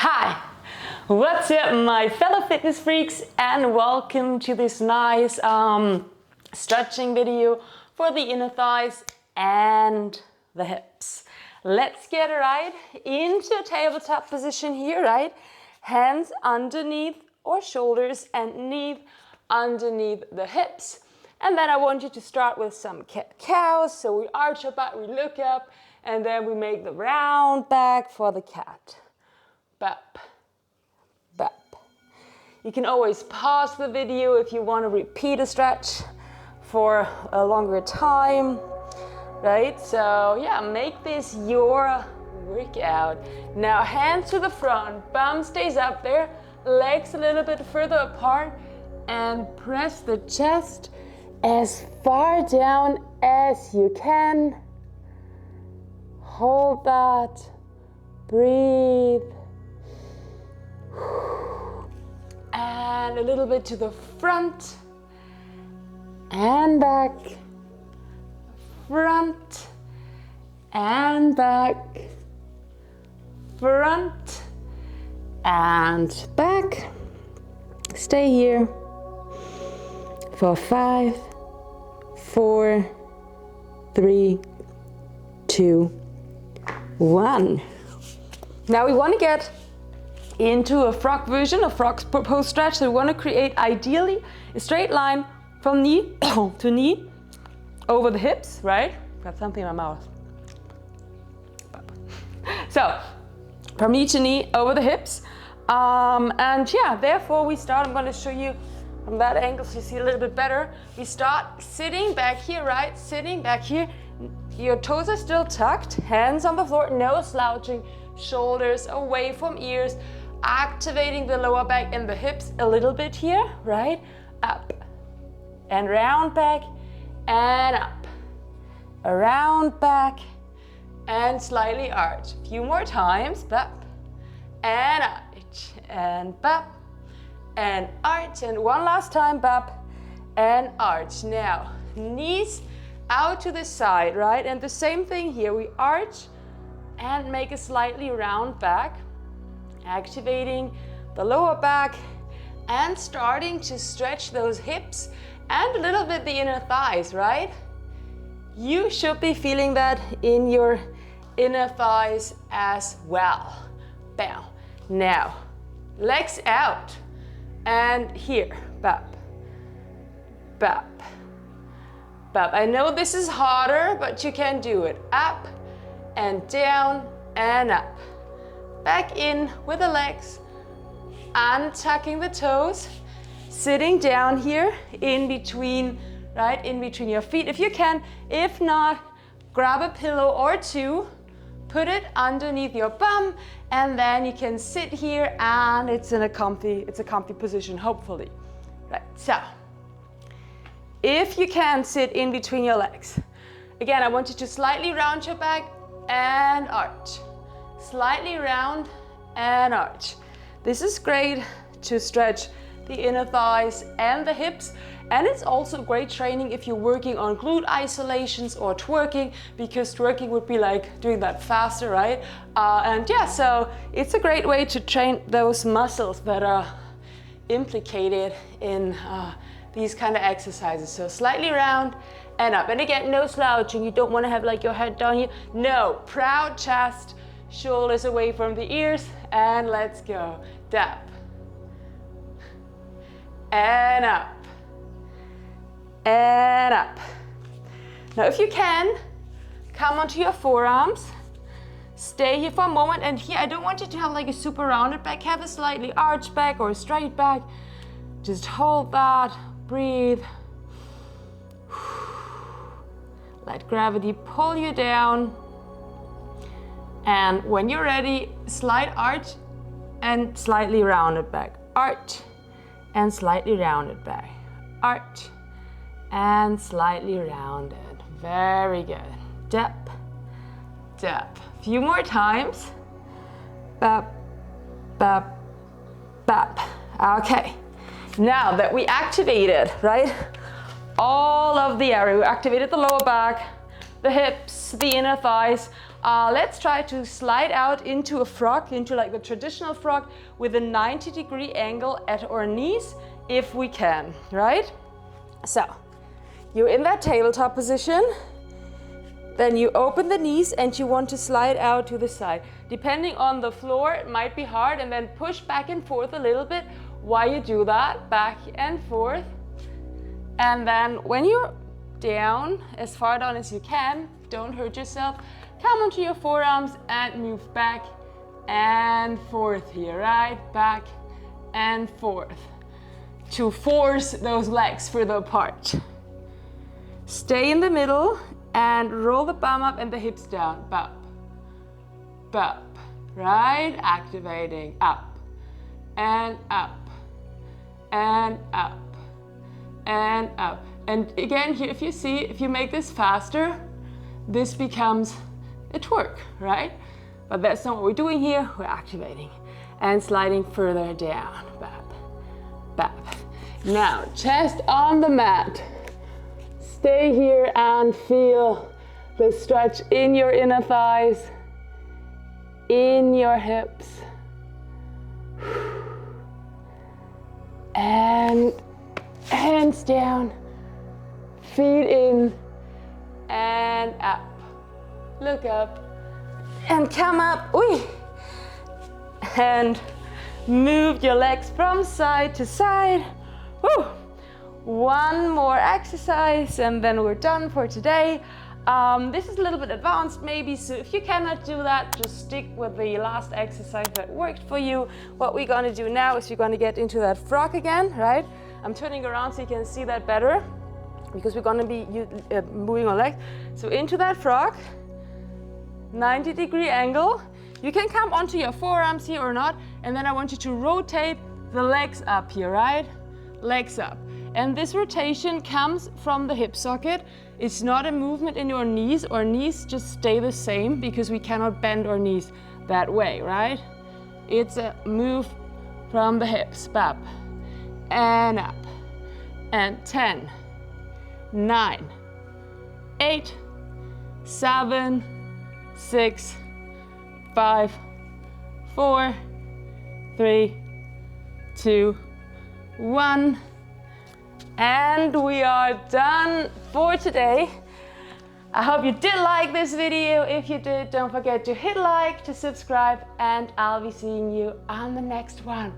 Hi, what's up my fellow fitness freaks, and welcome to this nice stretching video for the inner thighs and the hips. Let's get right into a tabletop position here, right? Hands underneath or shoulders and knee underneath the hips. And then I want you to start with some cat-cows. So we arch our butt, we look up, and then we make the round back for the cat. Bap, bap. You can always pause the video if you want to repeat a stretch for a longer time, right? So yeah, make this your workout. Now hands to the front, bum stays up there, legs a little bit further apart, and press the chest as far down as you can. Hold that, breathe. And a little bit to the front and back, front and back, front and back. Stay here for 5, 4, 3, 2, 1. Now we want to get into a frog version, a frog pose stretch. So we want to create ideally a straight line from knee to knee over the hips, right? Got something in my mouth. So from knee to knee over the hips. And yeah, therefore we start, I'm going to show you from that angle so you see a little bit better. We start sitting back here, right? Sitting back here. Your toes are still tucked, hands on the floor, no slouching, shoulders away from ears, activating the lower back and the hips a little bit here, right? Up and round back and up, around back and slightly arch. A few more times, up and arch and up and arch, and one last time, up and arch. Now knees out to the side, right? And the same thing here, we arch and make a slightly round back, activating the lower back and starting to stretch those hips and a little bit the inner thighs, right? You should be feeling that in your inner thighs as well. Bam. Now, legs out and here, bap, bap, bap. I know this is harder, but you can do it. Up and down and up. Back in with the legs, untucking the toes, sitting down here in between, right, in between your feet if you can. If not, grab a pillow or two, put it underneath your bum, and then you can sit here and it's a comfy position, hopefully. Right, so if you can sit in between your legs. Again, I want you to slightly round your back and arch. Slightly round and arch. This is great to stretch the inner thighs and the hips, and it's also great training if you're working on glute isolations or twerking, because twerking would be like doing that faster, right? And yeah, so it's a great way to train those muscles that are implicated in these kind of exercises. So slightly round and up. And again, no slouching. You don't want to have like your head down here. No, proud chest, shoulders away from the ears, and let's go. Dap. And up. And up. Now if you can, come onto your forearms. Stay here for a moment, and here I don't want you to have like a super rounded back, have a slightly arched back or a straight back. Just hold that, breathe. Let gravity pull you down. And when you're ready, slight arch and slightly rounded back. Arch and slightly rounded back. Arch and slightly rounded. Very good. Dap, dap. A few more times. Bap, bap, bap. Okay. Now that we activated, right, all of the area, we activated the lower back, the hips, the inner thighs, Let's try to slide out into a frog, into like the traditional frog with a 90-degree angle at our knees if we can, right? So you're in that tabletop position. Then you open the knees and you want to slide out to the side. Depending on the floor, it might be hard, and then push back and forth a little bit while you do that, back and forth. And then when you're down, as far down as you can, don't hurt yourself, come onto your forearms and move back and forth here, right? Back and forth to force those legs further apart. Stay in the middle and roll the bum up and the hips down. Bump, bump, right? Activating up and up and up and up. And again, here, if you see, if you make this faster, this becomes a twerk, right? But that's not what we're doing here. We're activating and sliding further down. Bap, bap. Now, chest on the mat. Stay here and feel the stretch in your inner thighs, in your hips. And hands down, feet in and up. Look up and come up. Oi. And move your legs from side to side. Woo. One more exercise and then we're done for today. This is a little bit advanced maybe, so if you cannot do that, just stick with the last exercise that worked for you. What we're going to do now is we're going to get into that frog again, right? I'm turning around so you can see that better, because we're going to be moving our legs. So into that frog, 90-degree angle. You can come onto your forearms here or not, and then I want you to rotate the legs up here, right? Legs up. And this rotation comes from the hip socket. It's not a movement in your knees. Our knees just stay the same because we cannot bend our knees that way, right? It's a move from the hips, up and up. And 10, 9, 8, 7, 6, 5, 4, 3, 2, 1. And we are done for today. I hope you did like this video. If you did, don't forget to hit like, to subscribe, and I'll be seeing you on the next one.